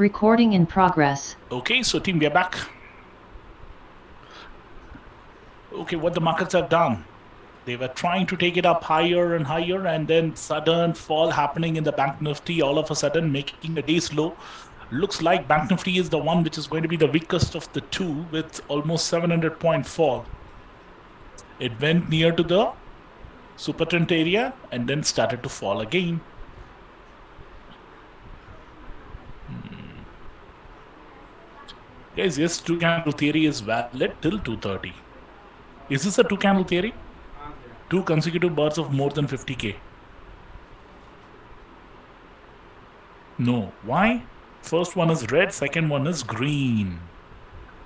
Recording in progress. Okay, so team, we are back. Okay, what the markets have done. They were trying to take it up higher and higher, and then sudden fall happening in the Bank Nifty all of a sudden, making the day slow. Looks like Bank Nifty is the one which is going to be the weakest of the two with almost 700-point fall. It went near to the super trend area and then started to fall again. Guys, yes, two candle theory is valid till 2:30. Is this a two candle theory? Two consecutive bars of more than 50K. No. Why? First one is red, second one is green.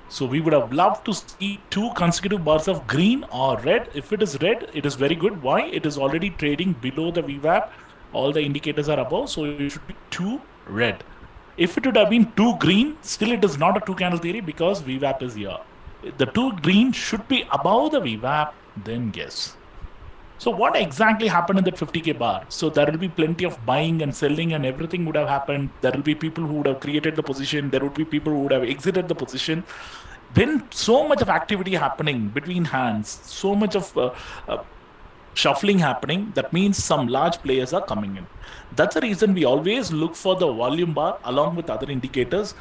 So we would have loved to see two consecutive bars of green or red. If it is red, it is very good. Why? It is already trading below the VWAP. All the indicators are above, so it should be two red. If it would have been two green, still it is not a two candle theory because VWAP is here. The two green should be above the VWAP, then yes. So what exactly happened in that 50K bar? So there will be plenty of buying and selling and everything would have happened. There will be people who would have created the position. There would be people who would have exited the position. Then so much of activity happening between hands, so much of shuffling happening. That means some large players are coming in. That's the reason we always look for the volume bar along with other indicators.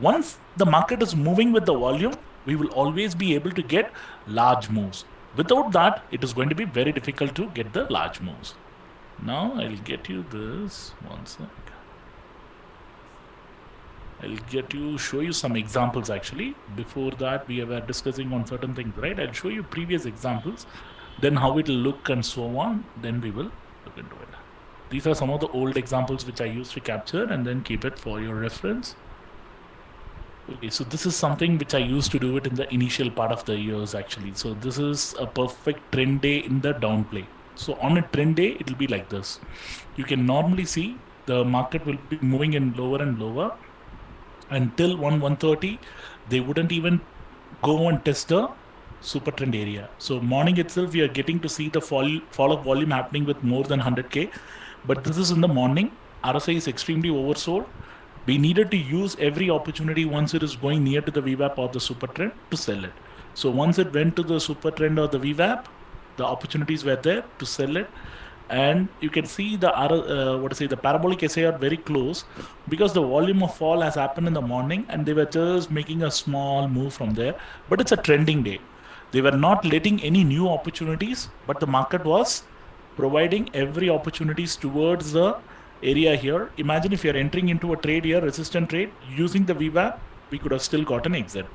Once the market is moving with the volume, we will always be able to get large moves. Without that, it is going to be very difficult to get the large moves. Now I'll get you this. One sec. I'll show you some examples actually. Before that, we were discussing on certain things, right? I'll show you previous examples, then how it will look and so on. Then we will look into it. These are some of the old examples which I used to capture and then keep it for your reference. Okay, so this is something which I used to do it in the initial part of the years actually. So this is a perfect trend day in the down play. So on a trend day, it will be like this. You can normally see the market will be moving in lower and lower until 1:30. They wouldn't even go and test the super trend area. So morning itself, we are getting to see the fall of volume happening with more than 100K. But this is in the morning. RSI is extremely oversold. We needed to use every opportunity once it is going near to the VWAP or the super trend to sell it. So once it went to the super trend or the VWAP, the opportunities were there to sell it. And you can see the the parabolic SA are very close because the volume of fall has happened in the morning and they were just making a small move from there. But it's a trending day. They were not letting any new opportunities, but the market was providing every opportunities towards the area here. Imagine if you're entering into a trade here, resistant trade, using the VWAP, we could have still got an exit.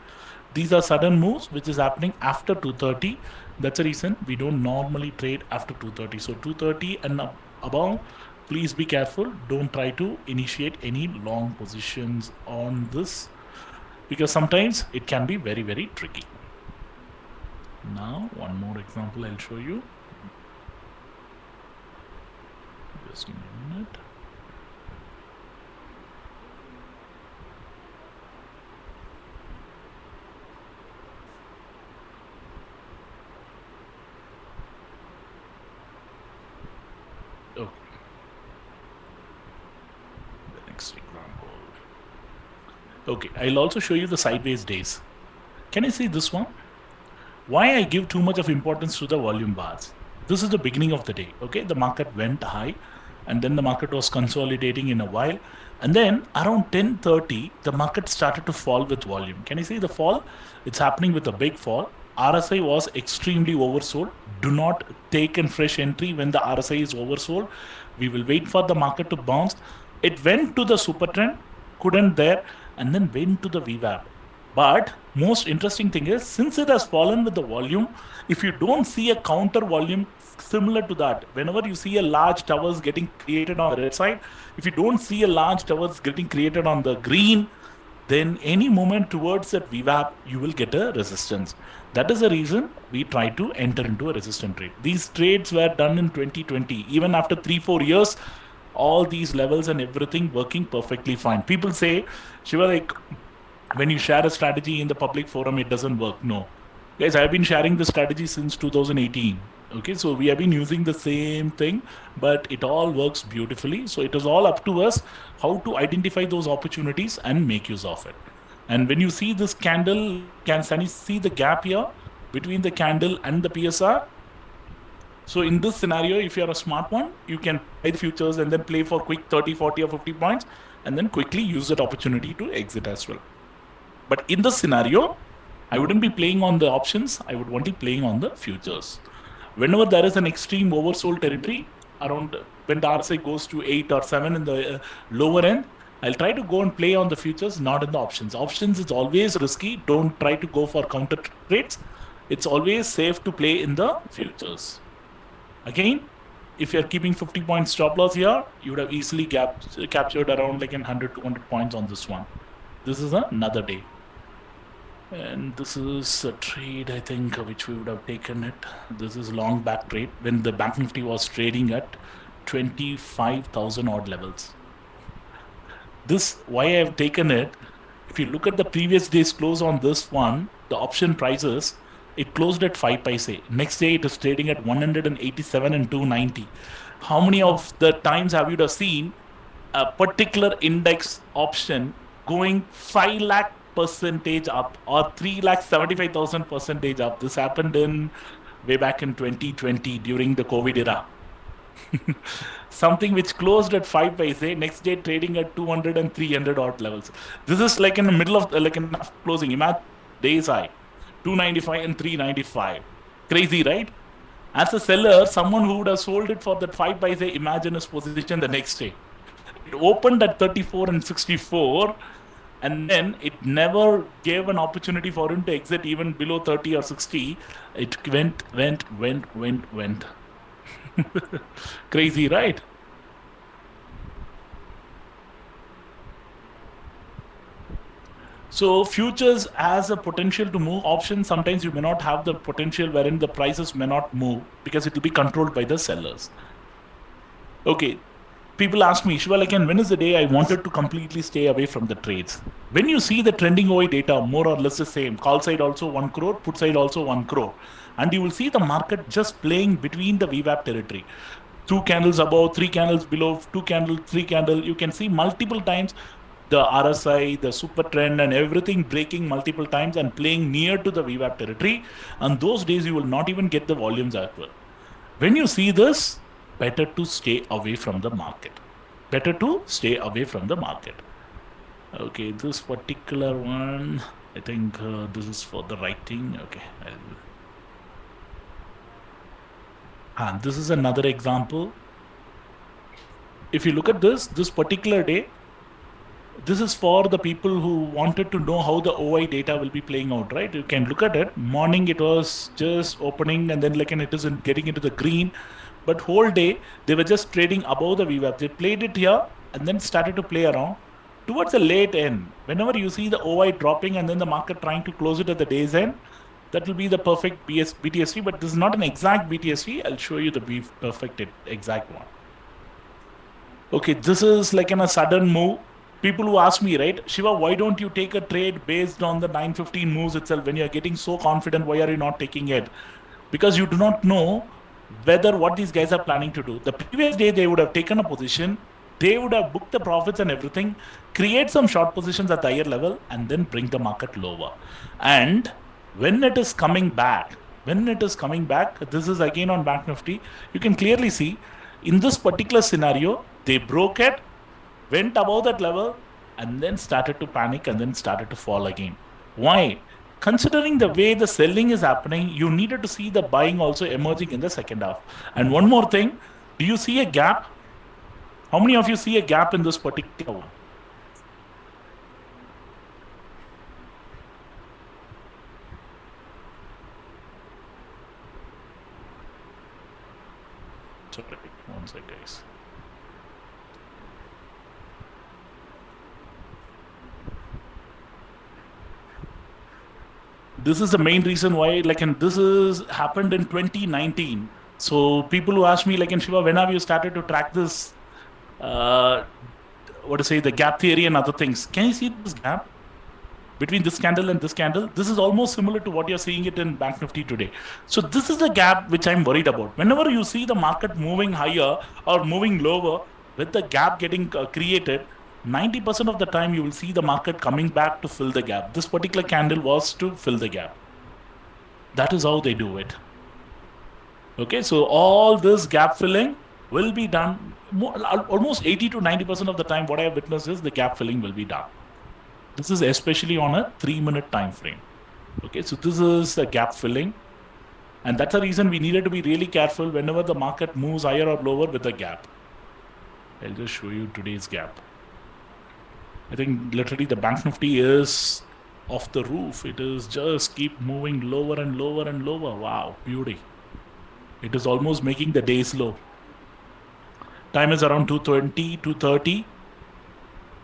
These are sudden moves, which is happening after 2:30. That's the reason we don't normally trade after 2:30. So 2:30 and above, please be careful. Don't try to initiate any long positions on this because sometimes it can be very, very tricky. Now, one more example I'll show you. Just give me a minute. Okay. The next example. Okay, I'll also show you the sideways days. Can you see this one? Why I give too much of importance to the volume bars? This is the beginning of the day. Okay, the market went high and then the market was consolidating in a while. And then around 10:30, the market started to fall with volume. Can you see the fall? It's happening with a big fall. RSI was extremely oversold. Do not take in fresh entry when the RSI is oversold. We will wait for the market to bounce. It went to the super trend, couldn't there, and then went to the VWAP. But most interesting thing is, since it has fallen with the volume, if you don't see a counter volume similar to that, whenever you see a large towers getting created on the red side, if you don't see a large towers getting created on the green, then any movement towards that VWAP, you will get a resistance. That is the reason we try to enter into a resistant trade. These trades were done in 2020. Even after 3-4 years, all these levels and everything working perfectly fine. People say, Shiva, like, when you share a strategy in the public forum, it doesn't work. No. Guys, I've been sharing this strategy since 2018. Okay, so we have been using the same thing, but it all works beautifully. So it is all up to us how to identify those opportunities and make use of it. And when you see this candle, can you see the gap here between the candle and the PSR? So in this scenario, if you're a smart one, you can buy the futures and then play for quick 30, 40 or 50 points and then quickly use that opportunity to exit as well. But in this scenario, I wouldn't be playing on the options. I would only playing on the futures. Whenever there is an extreme oversold territory around when the RSI goes to 8 or 7 in the lower end, I'll try to go and play on the futures, not in the options. Options is always risky. Don't try to go for counter trades. It's always safe to play in the futures. Again, if you're keeping 50 points stop loss here, you would have easily captured around like 100, 200 points on this one. This is another day. And this is a trade, I think, which we would have taken it. This is long back trade when the Bank Nifty was trading at 25,000 odd levels. This, why I have taken it, if you look at the previous day's close on this one, the option prices, it closed at 5 paise. Next day, it is trading at 187 and 290. How many of the times have you seen a particular index option going 5 lakh percentage up or 3,75,000 percentage up? This happened in way back in 2020 during the COVID era. Something which closed at 5 paise, next day trading at 200 and 300 odd levels. This is like in the middle of like an closing. Imagine days high, 295 and 395. Crazy, right? As a seller, someone who would have sold it for that 5 paise, imagine his position the next day. It opened at 34 and 64, and then it never gave an opportunity for him to exit even below 30 or 60. It went. Crazy, right? So futures has a potential to move. Options, sometimes you may not have the potential wherein the prices may not move because it will be controlled by the sellers. Okay. People ask me, Shiva, like, and when is the day I wanted to completely stay away from the trades? When you see the trending OI data, more or less the same, call side also 1 crore, put side also 1 crore. And you will see the market just playing between the VWAP territory. 2 candles above, 3 candles below, 2 candle, 3 candle. You can see multiple times the RSI, the super trend and everything breaking multiple times and playing near to the VWAP territory. And those days you will not even get the volumes as well. When you see this, better to stay away from the market. Better to stay away from the market. Okay, this particular one, I think this is for the writing. Okay. And this is another example. If you look at this particular day, this is for the people who wanted to know how the OI data will be playing out, right? You can look at it. Morning, it was just opening and then like it is getting into the green. But whole day, they were just trading above the VWAP. They played it here and then started to play around. Towards the late end, whenever you see the OI dropping and then the market trying to close it at the day's end, that will be the perfect BTSV. But this is not an exact BTSV. I'll show you the perfect exact one. Okay, this is like a sudden move. People who ask me, right, Shiva, why don't you take a trade based on the 915 moves itself? When you're getting so confident, why are you not taking it? Because you do not know whether what these guys are planning to do. The previous day, they would have taken a position, they would have booked the profits and everything, create some short positions at the higher level, and then bring the market lower. And when it is coming back, this is again on Bank Nifty, you can clearly see in this particular scenario, they broke it, went above that level, and then started to panic and then started to fall again. Why? Considering the way the selling is happening, you needed to see the buying also emerging in the second half. And one more thing, do you see a gap? How many of you see a gap in this particular one? Sorry, one sec, guys. This is the main reason why, like, and this is happened in 2019. So people who ask me, like, in Shiva, when have you started to track this? What to say, the gap theory and other things. Can you see this gap? between this candle and this candle. This is almost similar to what you're seeing it in Bank Nifty today. So this is the gap which I'm worried about. Whenever you see the market moving higher or moving lower with the gap getting created, 90% of the time you will see the market coming back to fill the gap. This particular candle was to fill the gap. That is how they do it. Okay, so all this gap filling will be done almost 80 to 90% of the time. What I have witnessed is the gap filling will be done. This is especially on a 3-minute time frame. Okay, so this is the gap filling. And that's the reason we needed to be really careful whenever the market moves higher or lower with the gap. I'll just show you today's gap. I think literally the Bank Nifty is off the roof. It is just keep moving lower and lower and lower. Wow, beauty. It is almost making the day's low. Time is around 2:20, 2:30.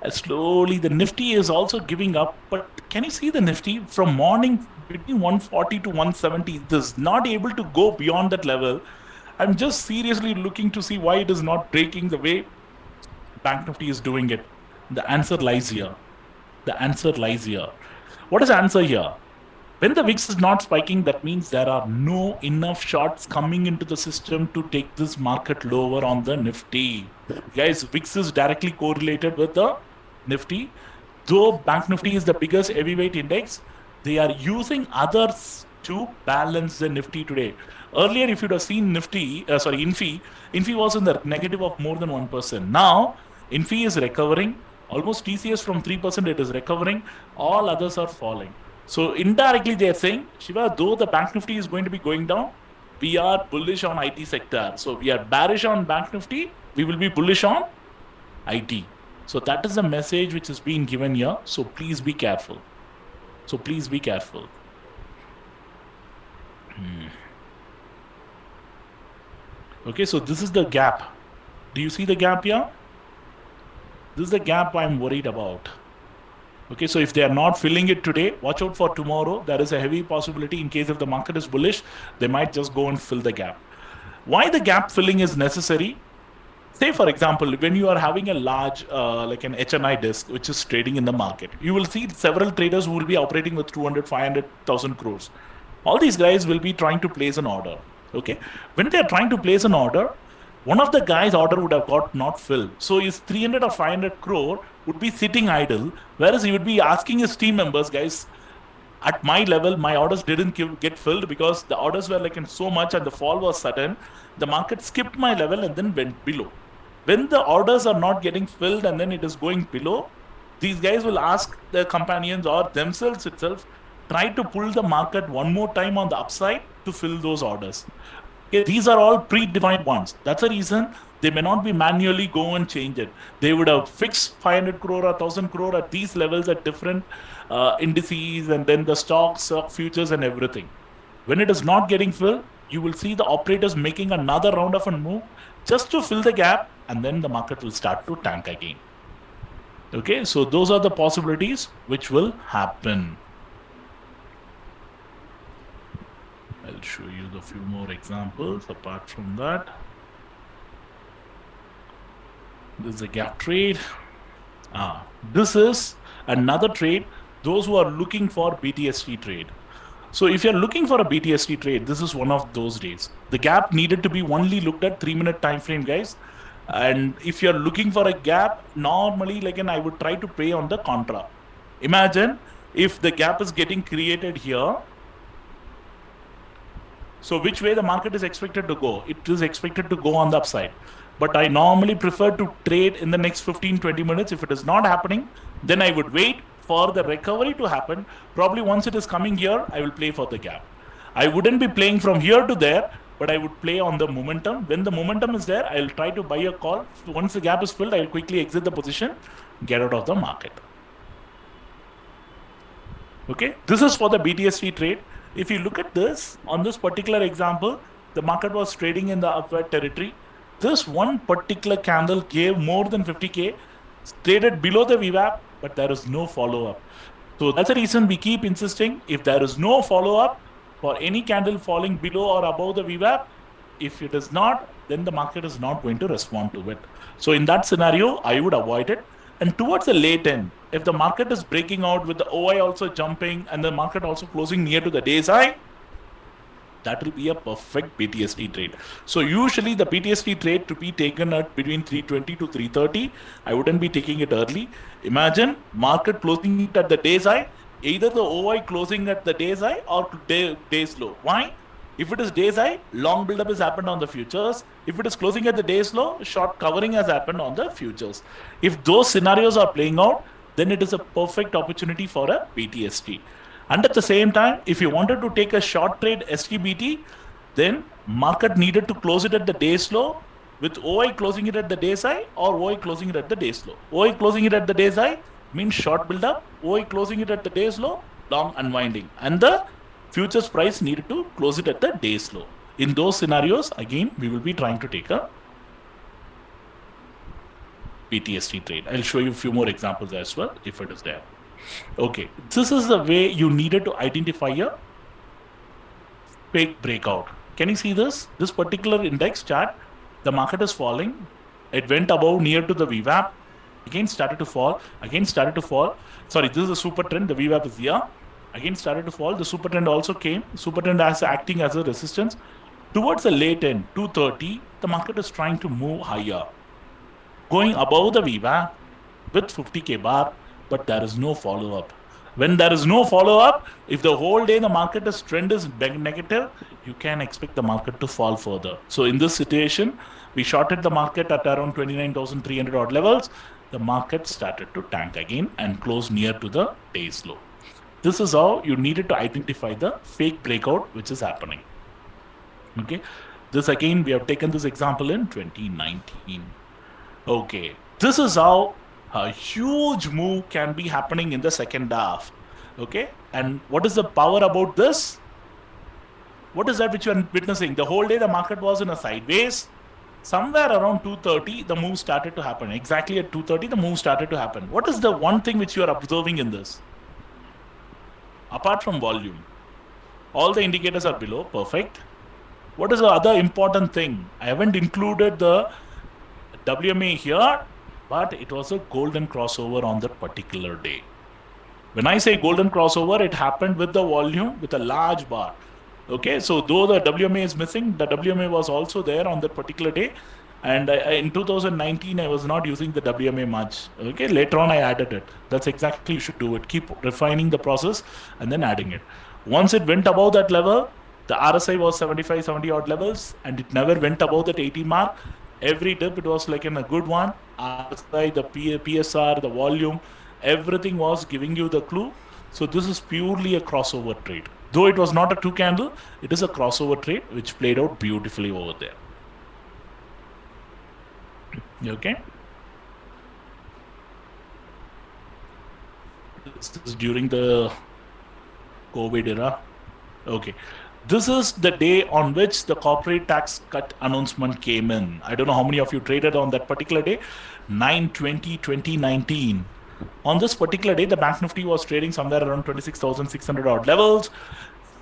Slowly the Nifty is also giving up. But can you see the Nifty from morning between 140 to 170? It is not able to go beyond that level. I'm just seriously looking to see why it is not breaking the way Bank Nifty is doing it. The answer lies here. The answer lies here. What is the answer here? When the VIX is not spiking, that means there are no enough shorts coming into the system to take this market lower on the Nifty. Guys, VIX is directly correlated with the Nifty. Though Bank Nifty is the biggest heavyweight index, they are using others to balance the Nifty today. Earlier, if you'd have seen Infi was in the negative of more than 1%. Now, Infi is recovering. Almost TCS from 3%, it is recovering. All others are falling. So indirectly, they are saying, Shiva, though the Bank Nifty is going to be going down, we are bullish on IT sector. So we are bearish on Bank Nifty. We will be bullish on IT. So that is the message which is being given here. So please be careful. So please be careful. Okay, so this is the gap. Do you see the gap here? This is the gap I'm worried about. Okay, so if they are not filling it today, watch out for tomorrow. There is a heavy possibility in case if the market is bullish, they might just go and fill the gap. Why the gap filling is necessary? Say, for example, when you are having a large, like an HNI disk, which is trading in the market, you will see several traders who will be operating with 200, 500,000 crores. All these guys will be trying to place an order. Okay, when they are trying to place an order, one of the guys' order would have got not filled. So his 300 or 500 crore would be sitting idle, whereas he would be asking his team members, guys, at my level, my orders didn't get filled because the orders were like in so much and the fall was sudden. The market skipped my level and then went below. When the orders are not getting filled and then it is going below, these guys will ask their companions or themselves itself, try to pull the market one more time on the upside to fill those orders. Okay, these are all predefined ones. That's the reason they may not be manually go and change it. They would have fixed 500 crore or 1,000 crore at these levels at different indices and then the stocks, futures and everything. When it is not getting filled, you will see the operators making another round of a move just to fill the gap and then the market will start to tank again. Okay, so those are the possibilities which will happen. I'll show you the few more examples apart from that. This is a gap trade. This is another trade, those who are looking for BTST trade. So if you're looking for a BTST trade, this is one of those days. The gap needed to be only looked at 3-minute time frame, guys. And if you're looking for a gap, normally, like, I would try to play on the contra. Imagine if the gap is getting created here. So which way the market is expected to go? It is expected to go on the upside. But I normally prefer to trade in the next 15-20 minutes. If it is not happening, then I would wait for the recovery to happen. Probably once it is coming here, I will play for the gap. I wouldn't be playing from here to there, but I would play on the momentum. When the momentum is there, I'll try to buy a call. Once the gap is filled, I'll quickly exit the position, get out of the market. Okay, this is for the BTST trade. If you look at this, on this particular example, the market was trading in the upward territory. This one particular candle gave more than 50K, traded below the VWAP, but there is no follow-up. So that's the reason we keep insisting, if there is no follow-up for any candle falling below or above the VWAP, if it is not, then the market is not going to respond to it. So in that scenario, I would avoid it. And towards the late end, if the market is breaking out with the OI also jumping and the market also closing near to the day's high, that will be a perfect BTST trade. So usually the BTST trade to be taken at between 320 to 330. I wouldn't be taking it early. Imagine market closing it at the day's high, either the OI closing at the day's high or day's low. Why? If it is day's high, long buildup has happened on the futures. If it is closing at the day's low, short covering has happened on the futures. If those scenarios are playing out, then it is a perfect opportunity for a BTST. And at the same time, if you wanted to take a short trade STBT, then market needed to close it at the day's low with OI closing it at the day's high or OI closing it at the day's low. OI closing it at the day's high means short build up. OI closing it at the day's low, long unwinding. And the futures price needed to close it at the day's low. In those scenarios, again, we will be trying to take a BTST trade. I'll show you a few more examples as well if it is there. Okay, this is the way you needed to identify a fake breakout. Can you see this? This particular index chart, the market is falling. It went above near to the VWAP. Again started to fall. Again started to fall. Sorry, this is a super trend. The VWAP is here. Again started to fall. The super trend also came. Super trend as acting as a resistance. Towards the late end, 230, the market is trying to move higher. Going above the VWAP with 50K bar, but there is no follow-up. When there is no follow-up, if the whole day the market trend is negative, you can expect the market to fall further. So in this situation, we shorted the market at around 29,300 odd levels. The market started to tank again and close near to the day's low. This is how you needed to identify the fake breakout which is happening. Okay, this again, we have taken this example in 2019. Okay, this is how a huge move can be happening in the second half. Okay, and what is the power about this? What is that which you are witnessing? The whole day the market was in a sideways. Somewhere around 230, the move started to happen. Exactly at 230, the move started to happen. What is the one thing which you are observing in this? Apart from volume, all the indicators are below. Perfect. What is the other important thing? I haven't included the WMA here, but it was a golden crossover on that particular day. When I say golden crossover, it happened with the volume with a large bar. Okay, so though the WMA is missing, the WMA was also there on that particular day. And in 2019, I was not using the WMA much. Okay, later on I added it. That's exactly you should do it. Keep refining the process and then adding it. Once it went above that level, the RSI was 75, 70 odd levels, and it never went above that 80 mark. Every dip, it was like in a good one. RSI, the PSR, the volume, everything was giving you the clue. So this is purely a crossover trade. Though it was not a two candle, it is a crossover trade which played out beautifully over there. Okay. This is during the COVID era. Okay. This is the day on which the corporate tax cut announcement came in. I don't know how many of you traded on that particular day, 9/20/2019. On this particular day, the Bank Nifty was trading somewhere around 26,600 odd levels.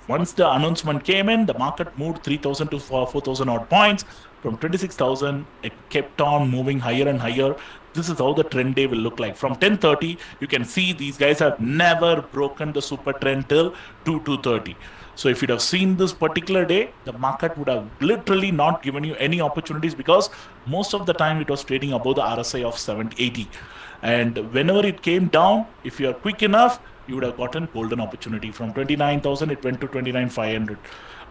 Once the announcement came in, the market moved 3,000 to 4,000 odd points. From 26,000, it kept on moving higher and higher. This is how the trend day will look like. From 10:30, you can see these guys have never broken the super trend till 2:30. So if you'd have seen this particular day, the market would have literally not given you any opportunities because most of the time it was trading above the RSI of 780. And whenever it came down, if you are quick enough, you would have gotten golden opportunity. From 29,000, it went to 29,500.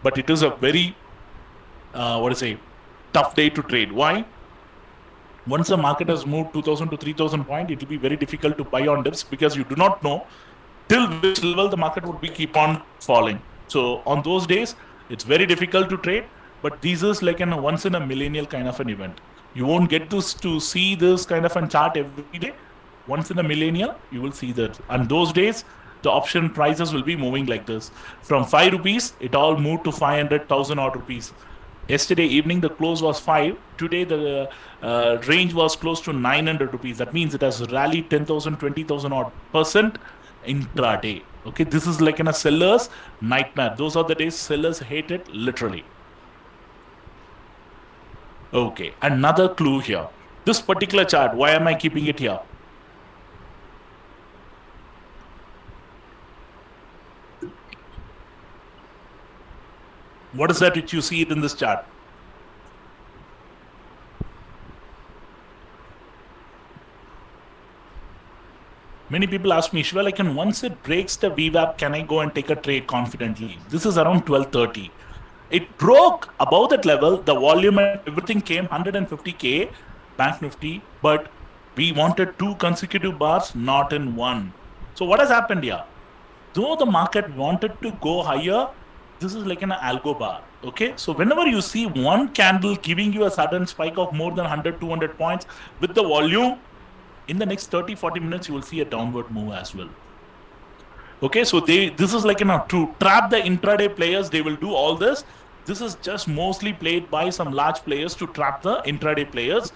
But it is a very, tough day to trade. Why? Once the market has moved 2,000 to 3,000 points, it will be very difficult to buy on dips because you do not know till which level the market would be keep on falling. So on those days, it's very difficult to trade. But this is like a once in a millennial kind of an event. You won't get to see this kind of a chart every day. Once in a millennial, you will see that. And those days, the option prices will be moving like this. From 5 rupees, it all moved to 500,000 odd rupees. Yesterday evening, the close was 5. Today, the range was close to 900 rupees. That means it has rallied 10,000, 20,000 odd percent intraday. Okay, this is like in a seller's nightmare. Those are the days sellers hate it literally. Okay, another clue here. This particular chart, why am I keeping it here? What is that which you see it in this chart? Many people ask me, Shiva, like, once it breaks the VWAP, can I go and take a trade confidently? This is around 12:30. It broke above that level. The volume and everything came 150K, Bank Nifty, but we wanted 2 consecutive bars, not in one. So what has happened here? Though the market wanted to go higher, this is like an algo bar. Okay. So whenever you see one candle giving you a sudden spike of more than 100, 200 points with the volume, in the next 30, 40 minutes, you will see a downward move as well. Okay, so this is like, to trap the intraday players, they will do all this. This is just mostly played by some large players to trap the intraday players.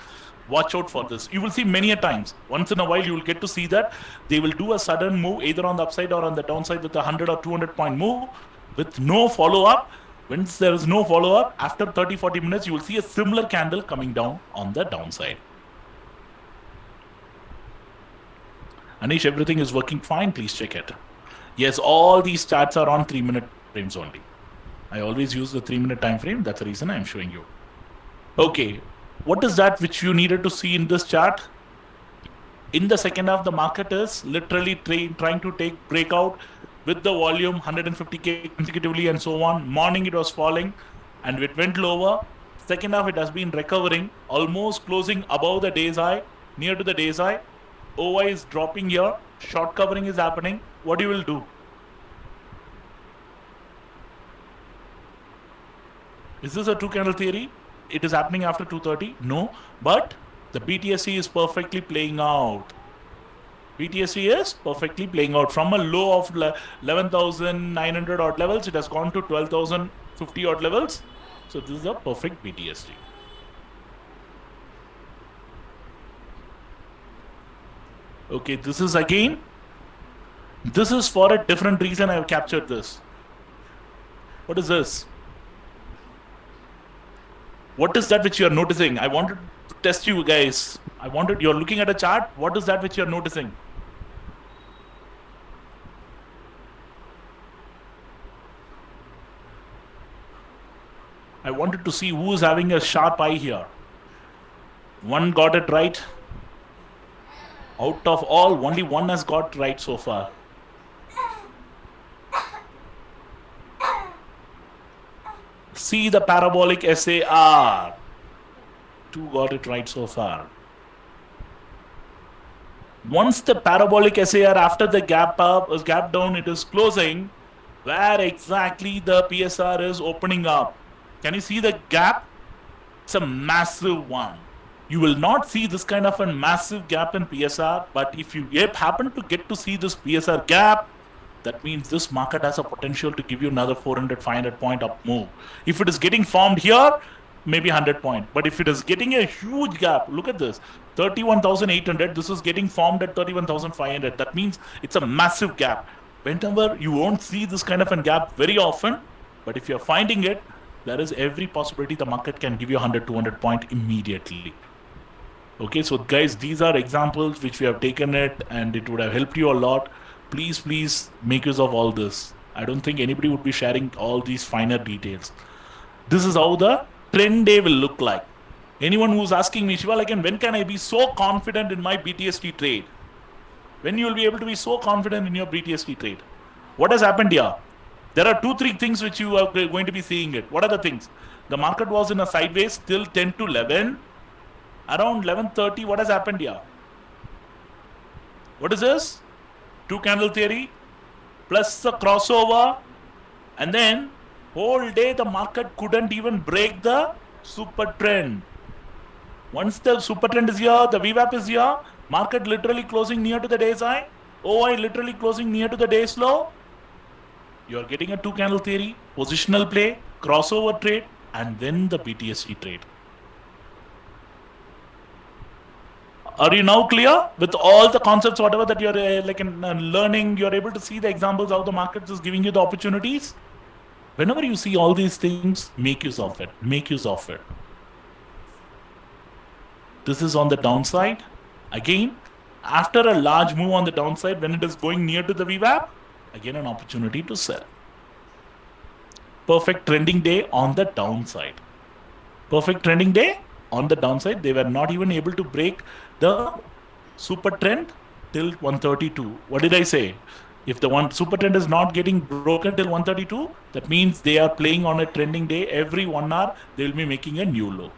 Watch out for this. You will see many a times. Once in a while, you will get to see that they will do a sudden move either on the upside or on the downside with a 100 or 200 point move with no follow-up. Once there is no follow-up, after 30, 40 minutes, you will see a similar candle coming down on the downside. Anish, everything is working fine. Please check it. Yes, all these charts are on 3-minute frames only. I always use the 3-minute time frame. That's the reason I'm showing you. Okay, what is that which you needed to see in this chart? In the second half, the market is literally trying to take breakout with the volume 150K consecutively and so on. Morning it was falling and it went lower. Second half, it has been recovering, almost closing above the day's high, near to the day's high. OI is dropping here, short covering is happening. What you will do? Is this a 2 candle theory? It is happening after 2:30? No, but the BTSC is perfectly playing out. BTSC is perfectly playing out. From a low of 11,900 odd levels, it has gone to 12,050 odd levels. So this is a perfect BTSC. Okay, this is for a different reason I have captured this. What is this? What is that which you are noticing? I wanted to test you guys. You're looking at a chart. What is that which you're noticing? I wanted to see who is having a sharp eye here. One got it right. Out of all, only one has got right so far. See the parabolic SAR. 2 got it right so far. Once the parabolic SAR after the gap down, it is closing. Where exactly the PSR is opening up? Can you see the gap? It's a massive one. You will not see this kind of a massive gap in PSR, but if you happen to get to see this PSR gap, that means this market has a potential to give you another 400, 500 point up move. If it is getting formed here, maybe 100 point. But if it is getting a huge gap, look at this, 31,800, this is getting formed at 31,500. That means it's a massive gap. Whenever you won't see this kind of a gap very often, but if you're finding it, there is every possibility the market can give you 100, 200 point immediately. Okay, so guys, these are examples which we have taken it and it would have helped you a lot. Please make use of all this. I don't think anybody would be sharing all these finer details. This is how the trend day will look like. Anyone who's asking me, Shiva, like, and when can I be so confident in my BTST trade? When you will be able to be so confident in your BTST trade? What has happened here? There are 2-3 things which you are going to be seeing it. What are the things? The market was in a sideways till 10 to 11. Around 11:30, what has happened here? What is this? 2 candle theory plus the crossover, and then whole day the market couldn't even break the super trend. Once the super trend is here, the VWAP is here, market literally closing near to the day's high, OI literally closing near to the day's low. You are getting a 2 candle theory, positional play, crossover trade, and then the BTSC trade. Are you now clear with all the concepts, whatever that you're learning? You're able to see the examples how the market is giving you the opportunities. Whenever you see all these things, make use of it. Make use of it. This is on the downside. Again, after a large move on the downside, when it is going near to the VWAP, again an opportunity to sell. perfect trending day on the downside. Perfect trending day on the downside. They were not even able to break the super trend till 132. What did I say? If the one super trend is not getting broken till 132, that means they are playing on a trending day. Every 1 hour, they will be making a new low.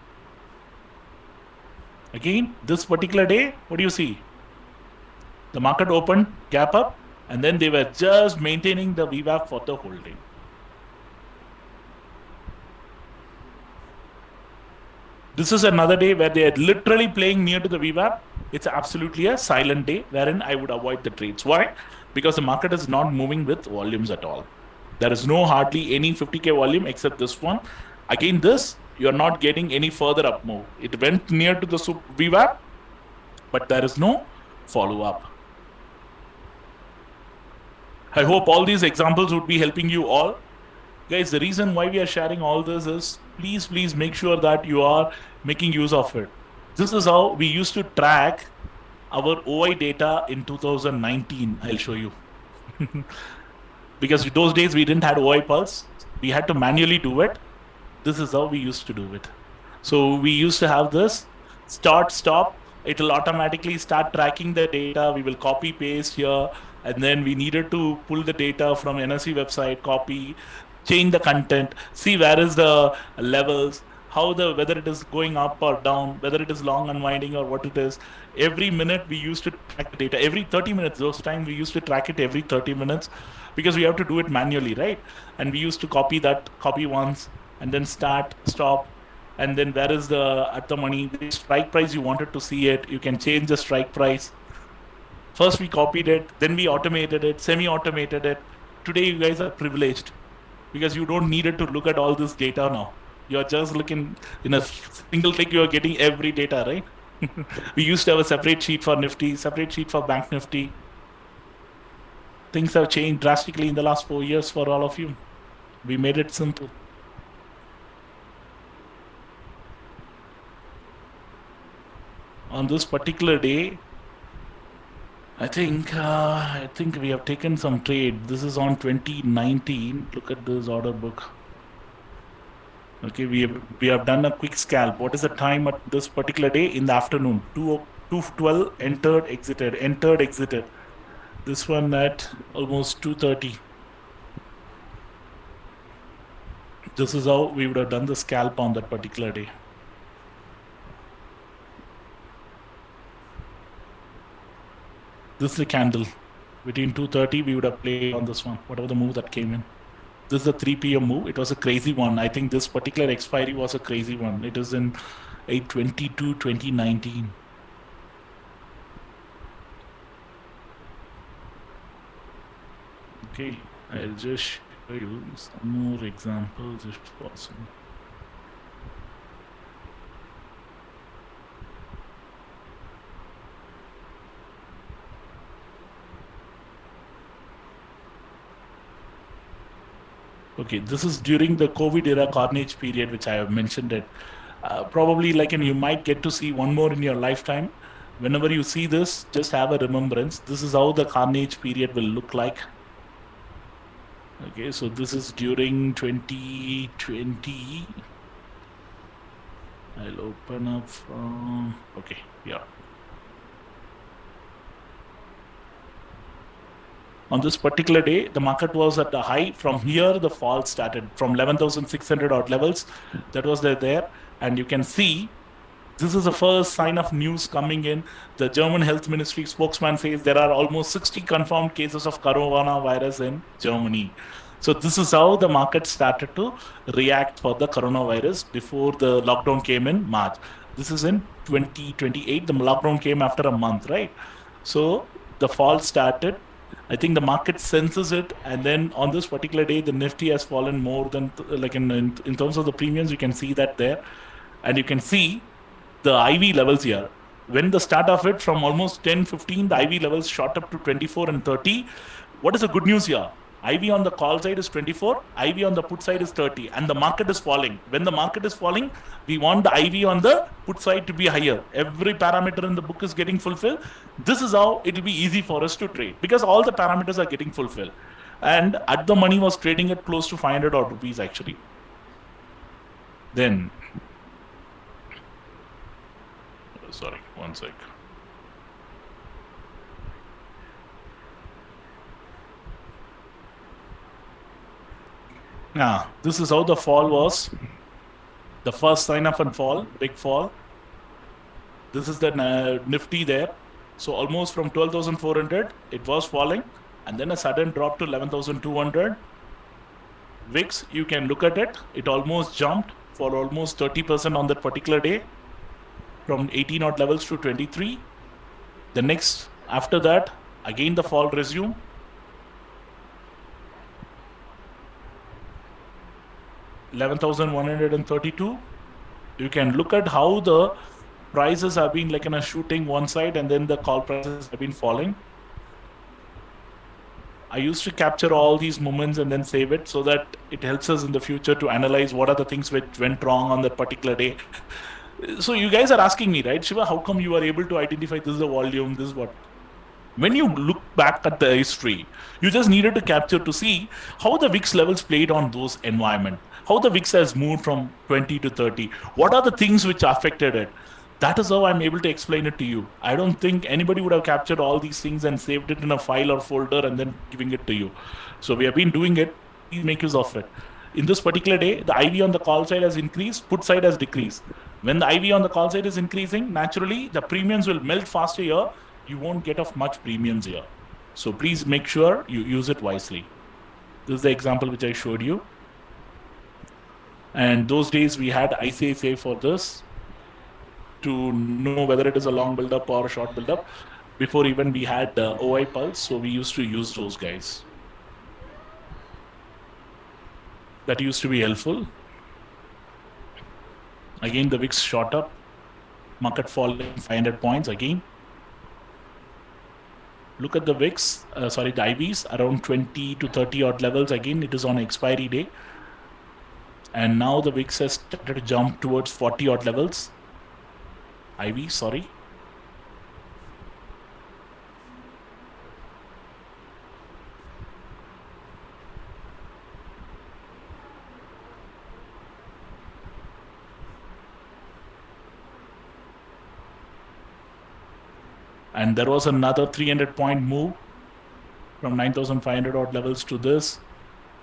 Again, this particular day, what do you see? The market opened, gap up, and then they were just maintaining the VWAP for the whole day. This is another day where they are literally playing near to the VWAP. It's absolutely a silent day wherein I would avoid the trades. Why? Because the market is not moving with volumes at all. There is no hardly any 50K volume except this one. Again, this, you're not getting any further up move. It went near to the VWAP, but there is no follow up. I hope all these examples would be helping you all. Guys, the reason why we are sharing all this is please make sure that you are making use of it. This is how we used to track our OI data in 2019. I'll show you. Because those days we didn't have OI pulse. We had to manually do it. This is how we used to do it. So we used to have this start, stop. It will automatically start tracking the data. We will copy paste here. And then we needed to pull the data from NSE website, copy, change the content, see where is the levels, how the whether it is going up or down, whether it is long unwinding or what it is. Every minute we used to track the data. Every 30 minutes, those times we used to track it every 30 minutes because we have to do it manually, right? And we used to copy once, and then start, stop, and then where is the at the money, the strike price you wanted to see it, you can change the strike price. First we copied it, then we automated it, semi-automated it. Today you guys are privileged because you don't need it to look at all this data now. You're just looking in a single click, you're getting every data, right? We used to have a separate sheet for Nifty, separate sheet for Bank Nifty. Things have changed drastically in the last 4 years for all of you. We made it simple. On this particular day, I think we have taken some trade. This is on 2019. Look at this order book. Okay, we have done a quick scalp. What is the time at this particular day? In the afternoon, 2:12 entered, exited. This one at almost 2:30. This is how we would have done the scalp on that particular day. This is the candle. Between 2:30, we would have played on this one, whatever the move that came in. This is a 3 p.m. move. It was a crazy one. I think this particular expiry was a crazy one. It is in 8/22, 2019. Okay, I'll just show you some more examples if possible. Okay, this is during the COVID era carnage period, which I have mentioned it. Probably like, and you might get to see one more in your lifetime. Whenever you see this, just have a remembrance. This is how the carnage period will look like. Okay, so this is during 2020. I'll open up from, okay, yeah. On this particular day, the market was at the high. From here, the fall started from 11,600 odd levels. That was there. And you can see this is the first sign of news coming in. The German Health Ministry spokesman says there are almost 60 confirmed cases of coronavirus in Germany. So this is how the market started to react for the coronavirus before the lockdown came in March. This is in 2028. The lockdown came after a month, right? So the fall started. I think the market senses it, and then on this particular day, the Nifty has fallen more than like in terms of the premiums. You can see that there, and you can see the IV levels here. When the start of it from almost 10, 15, the IV levels shot up to 24 and 30. What is the good news here? IV on the call side is 24, IV on the put side is 30, and the market is falling. When the market is falling, we want the IV on the put side to be higher. Every parameter in the book is getting fulfilled. This is how it will be easy for us to trade because all the parameters are getting fulfilled. And at the money was trading at close to 500 odd rupees actually. Then, sorry, one sec. Now, this is how the fall was. The first sign of a fall, big fall. This is the Nifty there. So almost from 12,400, it was falling. And then a sudden drop to 11,200. VIX, you can look at it. It almost jumped for almost 30% on that particular day. From 18 odd levels to 23. The next, after that, again the fall resumed. 11,132. You can look at how the prices have been like in a shooting one side and then the call prices have been falling. I used to capture all these moments and then save it so that it helps us in the future to analyze what are the things which went wrong on that particular day. So you guys are asking me, right, Shiva, how come you are able to identify this is the volume, this is what? When you look back at the history, you just needed to capture to see how the VIX levels played on those environment, how the VIX has moved from 20 to 30. What are the things which affected it? That is how I'm able to explain it to you. I don't think anybody would have captured all these things and saved it in a file or folder and then giving it to you. So we have been doing it. Please make use of it. In this particular day, the IV on the call side has increased, put side has decreased. When the IV on the call side is increasing, naturally the premiums will melt faster here. You won't get off much premiums here. So please make sure you use it wisely. This is the example which I showed you. And those days we had ICICI for this to know whether it is a long build-up or a short build-up. Before even we had OI Pulse, so we used to use those guys. That used to be helpful. Again, the VIX shot up. Market falling 500 points again. Look at the VIX, the IVs around 20 to 30 odd levels. Again, it is on expiry day. And now the VIX has started to jump towards 40 odd levels. IV, sorry. And there was another 300 point move from 9,500 odd levels to this.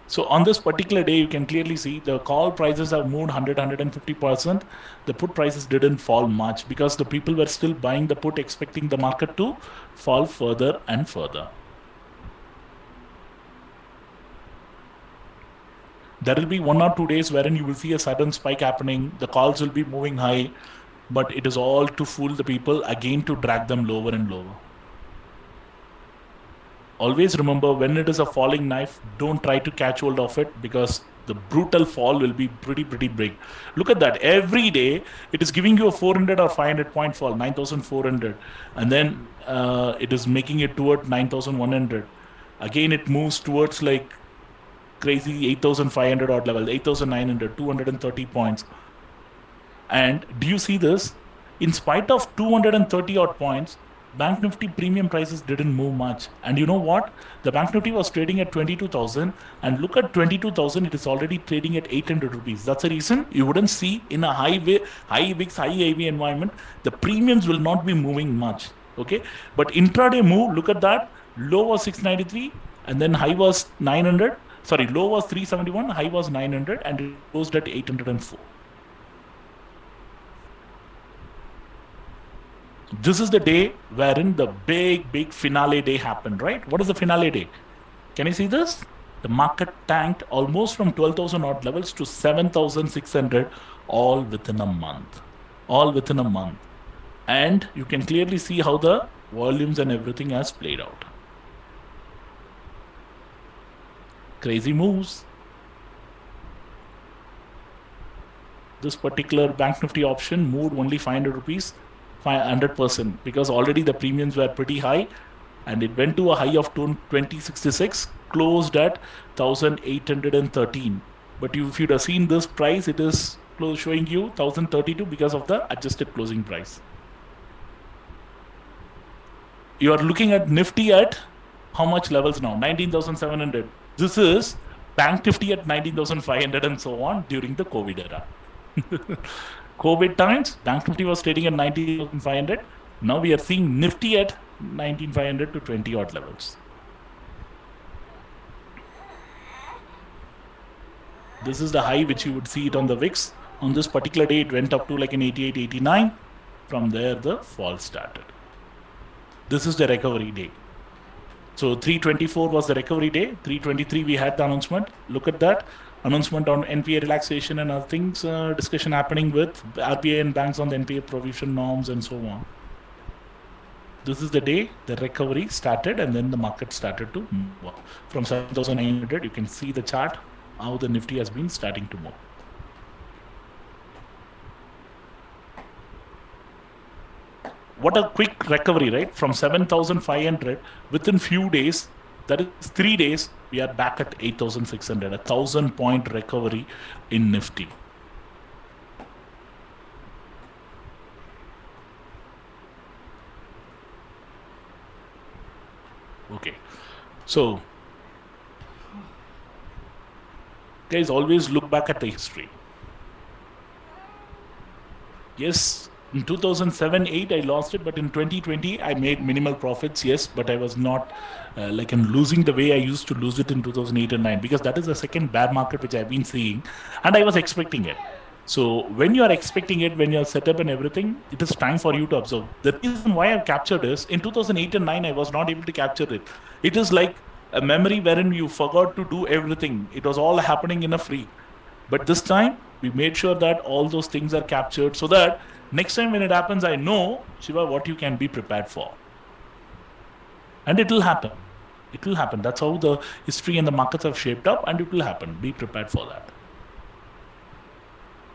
So on this particular day, you can clearly see the call prices have moved 150%. The put prices didn't fall much because the people were still buying the put, expecting the market to fall further and further. There will be 1 or 2 days wherein you will see a sudden spike happening. The calls will be moving high, but it is all to fool the people, again to drag them lower and lower. Always remember, when it is a falling knife, don't try to catch hold of it because the brutal fall will be pretty big. Look at that. Every day, it is giving you a 400 or 500 point fall, 9,400. And then it is making it toward 9,100. Again, it moves towards like crazy 8,500 odd level, 8,900, 230 points. And do you see this? In spite of 230 odd points, Bank Nifty premium prices didn't move much. And you know what? The Bank Nifty was trading at 22,000. And look at 22,000, it is already trading at 800 rupees. That's the reason you wouldn't see in a high VIX, high AV environment, the premiums will not be moving much. Okay. But intraday move, look at that. Low was 693 and then high was 900. Sorry, low was 371, high was 900 and it closed at 804. This is the day wherein the big finale day happened, right? What is the finale day? Can you see this? The market tanked almost from 12,000 odd levels to 7,600 all within a month. All within a month. And you can clearly see how the volumes and everything has played out. Crazy moves. This particular Bank Nifty option moved only 500 rupees. 500% because already the premiums were pretty high and it went to a high of 2066, closed at 1,813. But if you'd have seen this price, it is showing you 1,032 because of the adjusted closing price. You are looking at Nifty at How much levels now? 19,700. This is Bank Nifty at 19,500 and so on during the COVID era. COVID times, Bank Nifty was trading at 19,500. Now we are seeing Nifty at 19,500 to 20 odd levels. This is the high which you would see it on the VIX. On this particular day, it went up to like an 88, 89. From there, the fall started. This is the recovery day. So 324 was the recovery day. 323 we had the announcement. Look at that announcement on NPA relaxation and other things. Discussion happening with RBI and banks on the NPA provision norms and so on. This is the day the recovery started, and then the market started to move from 7,900. You can see the chart how the Nifty has been starting to move. What a quick recovery, right? From 7,500 within few days, that is 3 days, we are back at 8,600, 1,000-point recovery in Nifty. Okay, so guys, always look back at the history. Yes, in 2007-8 I lost it, but in 2020 I made minimal profits. Yes, but I was not like I'm losing the way I used to lose it in 2008 and 9, because that is the second bear market which I've been seeing, and I was expecting it. So when you are expecting it, when you are set up and everything, it is time for you to observe. The reason why I've captured is in 2008 and 9 I was not able to capture it. It is like a memory wherein you forgot to do everything. It was all happening in a free. But this time we made sure that all those things are captured, so that next time when it happens, I know, Shiva, what you can be prepared for. And it will happen. It will happen. That's how the history and the markets have shaped up, and it will happen. Be prepared for that.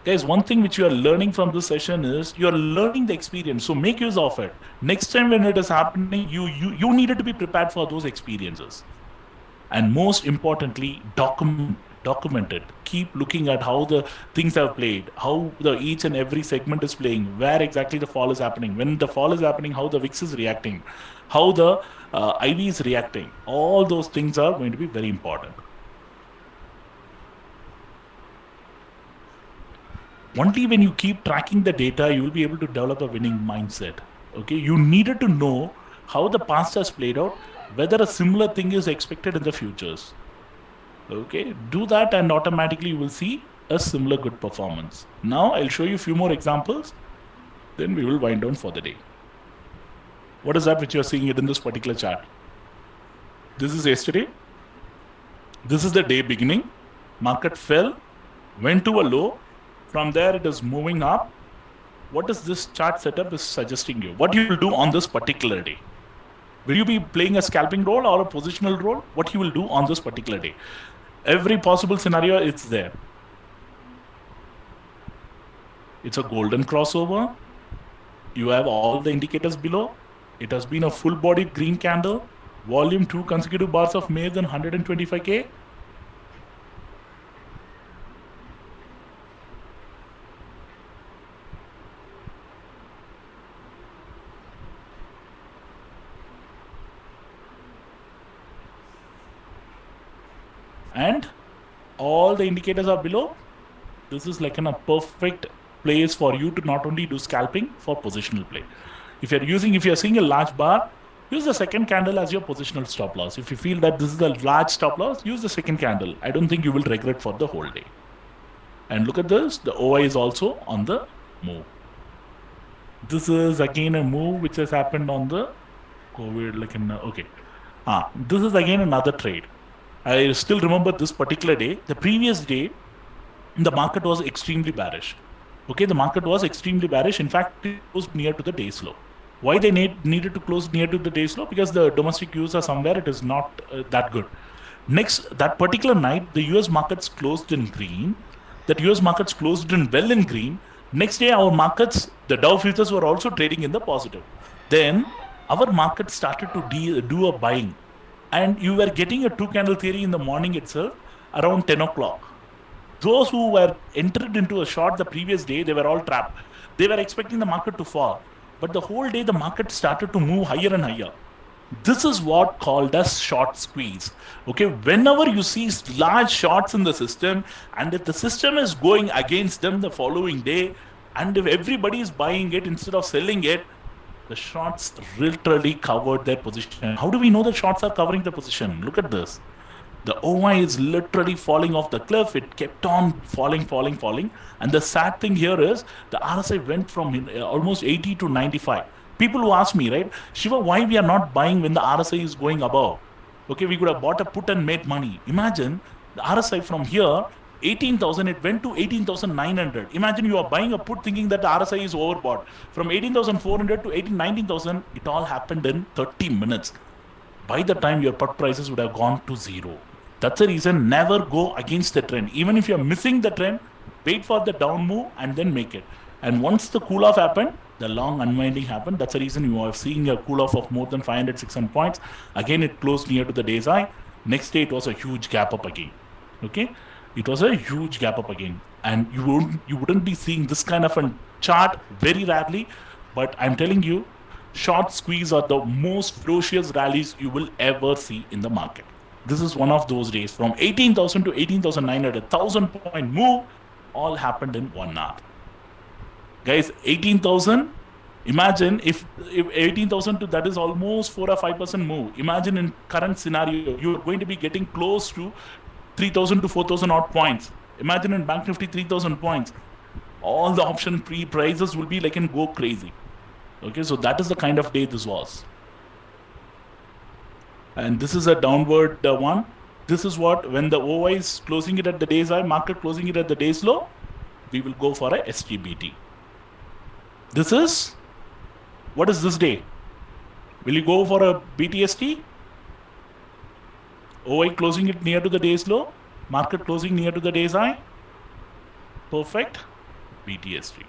Guys, one thing which you are learning from this session is you are learning the experience. So make use of it. Next time when it is happening, you needed to be prepared for those experiences. And most importantly, document it. Keep looking at how the things have played, how each and every segment is playing, where exactly the fall is happening, when the fall is happening, how the VIX is reacting, how the IV is reacting. All those things are going to be very important. Only when you keep tracking the data, you will be able to develop a winning mindset. Okay, you needed to know how the past has played out, whether a similar thing is expected in the futures. Okay, do that and automatically you will see a similar good performance. Now I'll show you a few more examples, then we will wind down for the day. What is that which you're seeing it in this particular chart? This is yesterday. This is the day beginning. Market fell, went to a low. From there it is moving up. What is this chart setup is suggesting you? What you will do on this particular day? Will you be playing a scalping role or a positional role? What you will do on this particular day? Every possible scenario, it's there. It's a golden crossover. You have all the indicators below. It has been a full-bodied green candle. Volume 2 consecutive bars of more than 125K. And all the indicators are below. This is like a perfect place for you to not only do scalping, for positional play. If you're seeing a large bar, use the second candle as your positional stop loss. If you feel that this is a large stop loss, use the second candle. I don't think you will regret for the whole day. And look at this, the OI is also on the move. This is again a move which has happened on the COVID, like in, okay. This is again another trade. I still remember this particular day. The previous day, the market was extremely bearish. Okay, the market was extremely bearish. In fact, it was near to the day's low. Why they needed to close near to the day's low? Because the domestic cues are somewhere, it is not that good. Next, that particular night, the US markets closed in green. That US markets closed in well in green. Next day, our markets, the Dow futures were also trading in the positive. Then, our market started to do a buying. And you were getting a two-candle theory in the morning itself around 10 o'clock. Those who were entered into a short the previous day, they were all trapped. They were expecting the market to fall. But the whole day, the market started to move higher and higher. This is what called as short squeeze. Okay, whenever you see large shorts in the system, and if the system is going against them the following day, and if everybody is buying it instead of selling it, the shorts literally covered their position. How do we know the shorts are covering the position? Look at this. The OI is literally falling off the cliff. It kept on falling, falling, falling. And the sad thing here is the RSI went from almost 80 to 95. People who ask me, right, Shiva, why we are not buying when the RSI is going above? Okay, we could have bought a put and made money. Imagine the RSI from here, 18,000, it went to 18,900. Imagine you are buying a put thinking that the RSI is overbought. From 18,400 to 19,000, it all happened in 30 minutes. By the time your put prices would have gone to zero. That's the reason never go against the trend. Even if you're missing the trend, wait for the down move and then make it. And once the cool off happened, the long unwinding happened. That's the reason you are seeing a cool off of more than 500, 600 points. Again, it closed near to the day's high. Next day, it was a huge gap up again. Okay, it was a huge gap up again, and you wouldn't be seeing this kind of a chart very rarely. But I'm telling you, short squeeze are the most ferocious rallies you will ever see in the market. This is one of those days from 18,000 to 18,900, 1,000 point move, all happened in 1 hour. Guys, 18,000. Imagine if 18,000 to that is almost 4 or 5% move. Imagine in current scenario, you are going to be getting close to 3,000 to 4,000 odd points. Imagine in Bank Nifty 3,000 points. All the option prices will be like and go crazy. Okay, so that is the kind of day this was. And this is a downward one. This is what, when the OI is closing it at the day's high, market closing it at the day's low, we will go for a SGBT. This is, what is this day? Will you go for a BTST? OI closing it near to the day's low, market closing near to the day's high. Perfect. BTST.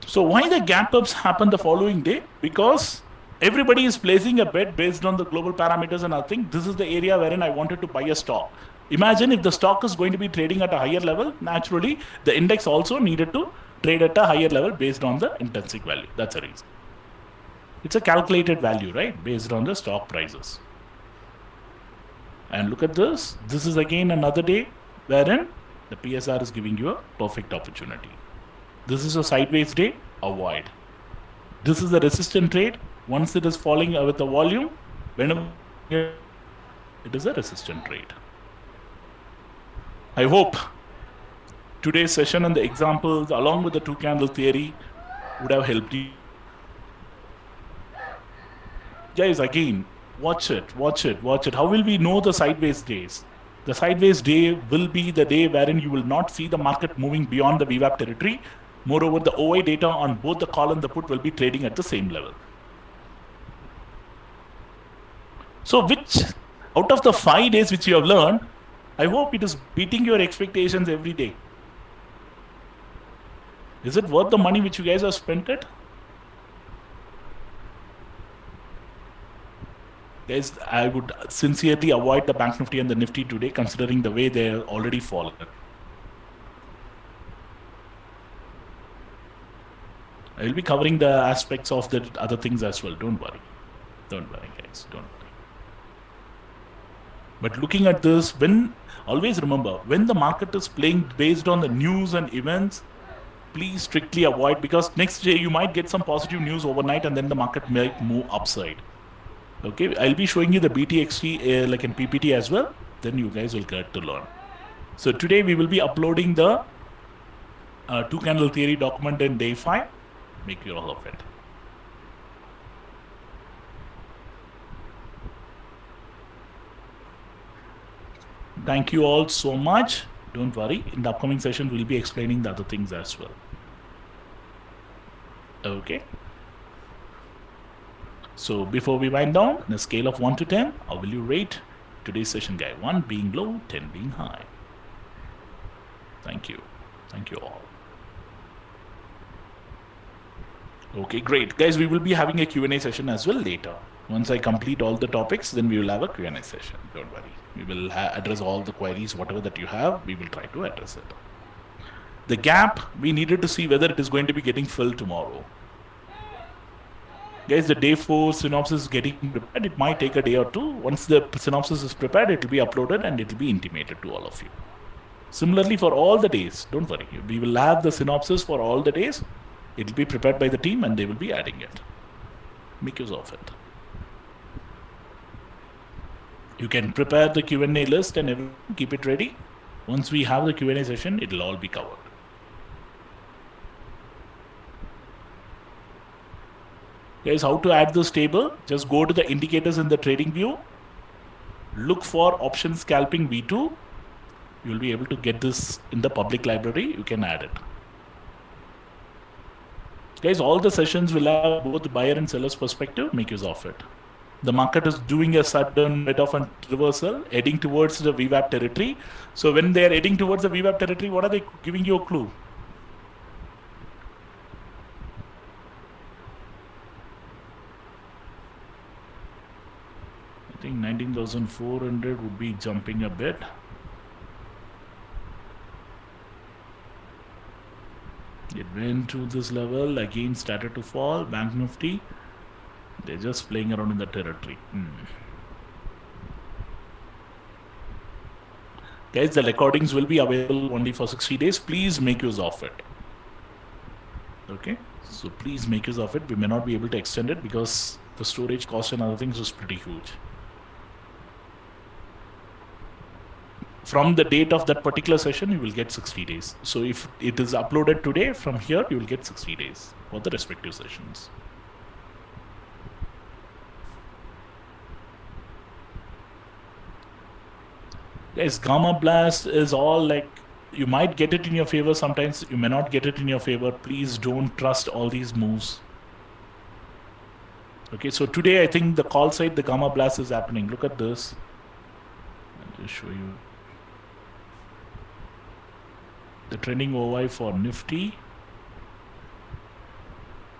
So why the gap ups happen the following day? Because everybody is placing a bet based on the global parameters, and I think this is the area wherein I wanted to buy a stock. Imagine if the stock is going to be trading at a higher level, naturally the index also needed to trade at a higher level based on the intrinsic value. That's the reason. It's a calculated value, right? Based on the stock prices. And look at this. This is again another day wherein the PSR is giving you a perfect opportunity. This is a sideways day, avoid. This is a resistant trade. Once it is falling with the volume, whenever it is a resistant trade. I hope today's session and the examples along with the two candle theory would have helped you. Guys, again, watch it. How will we know the sideways days? The sideways day will be the day wherein you will not see the market moving beyond the VWAP territory. Moreover, the OI data on both the call and the put will be trading at the same level. So which out of the 5 days which you have learned, I hope it is beating your expectations every day. Is it worth the money which you guys have spent it? Guys, I would sincerely avoid the Bank Nifty and the Nifty today, considering the way they are already fallen. I will be covering the aspects of the other things as well. Don't worry, guys. Don't worry. But looking at this, always remember, when the market is playing based on the news and events, please strictly avoid, because next day you might get some positive news overnight and then the market might move upside. Okay, I'll be showing you the BTXT like in PPT as well. Then you guys will get to learn. So today we will be uploading the two candle theory document in day 5. Make you all of it. Thank you all so much. Don't worry. In the upcoming session, we'll be explaining the other things as well. Okay. So before we wind down, on a scale of 1 to 10, how will you rate today's session, guy? 1 being low, 10 being high. Thank you. Thank you all. Okay, great. Guys, we will be having a Q&A session as well later. Once I complete all the topics, then we will have a Q&A session. Don't worry. We will address all the queries, whatever that you have, we will try to address it. The gap, we needed to see whether it is going to be getting filled tomorrow. Guys, the day 4 synopsis is getting prepared. It might take a day or two. Once the synopsis is prepared, it will be uploaded and it will be intimated to all of you. Similarly, for all the days, don't worry. We will have the synopsis for all the days. It will be prepared by the team and they will be adding it. Make use of it. You can prepare the Q&A list and everything, keep it ready. Once we have the Q&A session, it will all be covered. Guys, how to add this table? Just go to the indicators in the trading view. Look for option scalping V2. You will be able to get this in the public library. You can add it. Guys, all the sessions will have both buyer and seller's perspective. Make use of it. The market is doing a sudden bit of a reversal, heading towards the VWAP territory. So when they are heading towards the VWAP territory, what are they giving you a clue? I think 19,400 would be jumping a bit. It went to this level, again started to fall. Bank Nifty, they're just playing around in the territory. Guys, the recordings will be available only for 60 days. Please make use of it. Okay, so please make use of it. We may not be able to extend it because the storage cost and other things is pretty huge. From the date of that particular session, you will get 60 days. So if it is uploaded today, from here, you will get 60 days for the respective sessions. Guys, Gamma Blast is all like, you might get it in your favor. Sometimes you may not get it in your favor. Please don't trust all these moves. Okay, so today, I think the call side, the Gamma Blast is happening. Look at this. I'll just show you. The trending OI for Nifty.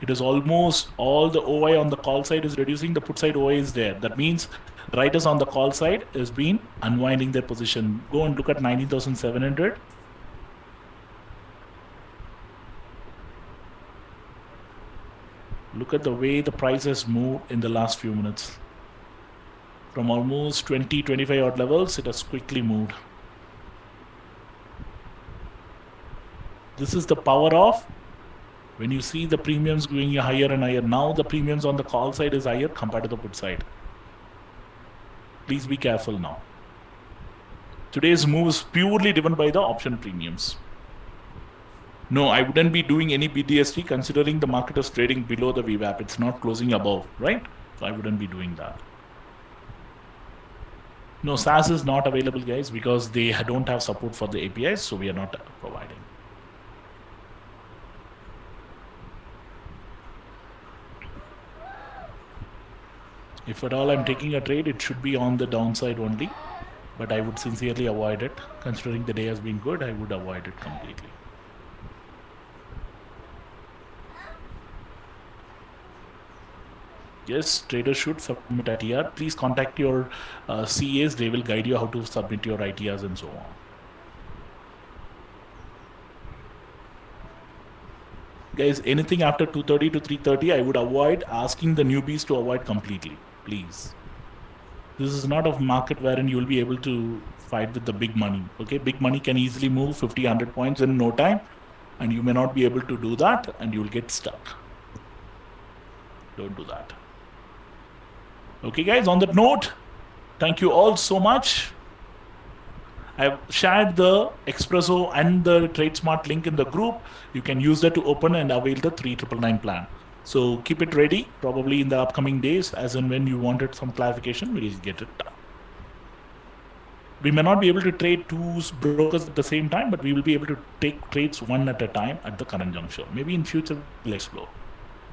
It is almost all the OI on the call side is reducing. The put side OI is there. That means writers on the call side has been unwinding their position. Go and look at 19,700. Look at the way the price has moved in the last few minutes. From almost 20, 25 odd levels, it has quickly moved. This is the power of when you see the premiums going higher and higher. Now the premiums on the call side is higher compared to the put side. Please be careful now. Today's move is purely driven by the option premiums. No, I wouldn't be doing any BDST considering the market is trading below the VWAP. It's not closing above, right? So I wouldn't be doing that. No, SAS is not available, guys, because they don't have support for the APIs, so we are not providing. If at all I'm taking a trade, it should be on the downside only. But I would sincerely avoid it. Considering the day has been good, I would avoid it completely. Yes, traders should submit ITR. Please contact your CAs. They will guide you how to submit your ITRs and so on. Guys, anything after 2:30 to 3:30, I would avoid asking the newbies to avoid completely. Please. This is not a market wherein you will be able to fight with the big money. Okay, big money can easily move 50, 100 points in no time, and you may not be able to do that, and you will get stuck. Don't do that. Okay, guys, on that note, thank you all so much. I've shared the Espresso and the TradeSmart link in the group. You can use that to open and avail the 3999 plan. So keep it ready, probably in the upcoming days, as and when you wanted some clarification, we'll get it done. We may not be able to trade two brokers at the same time, but we will be able to take trades one at a time at the current juncture. Maybe in future, we'll explore.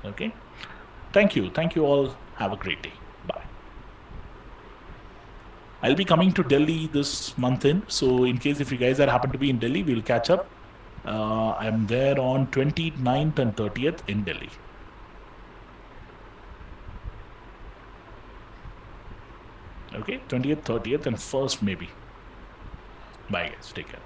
Okay. Thank you. Thank you all. Have a great day. Bye. I'll be coming to Delhi this month in. So in case if you guys are happen to be in Delhi, we'll catch up. I'm there on 29th and 30th in Delhi. Okay, 20th, 30th, and 1st maybe. Bye guys, take care.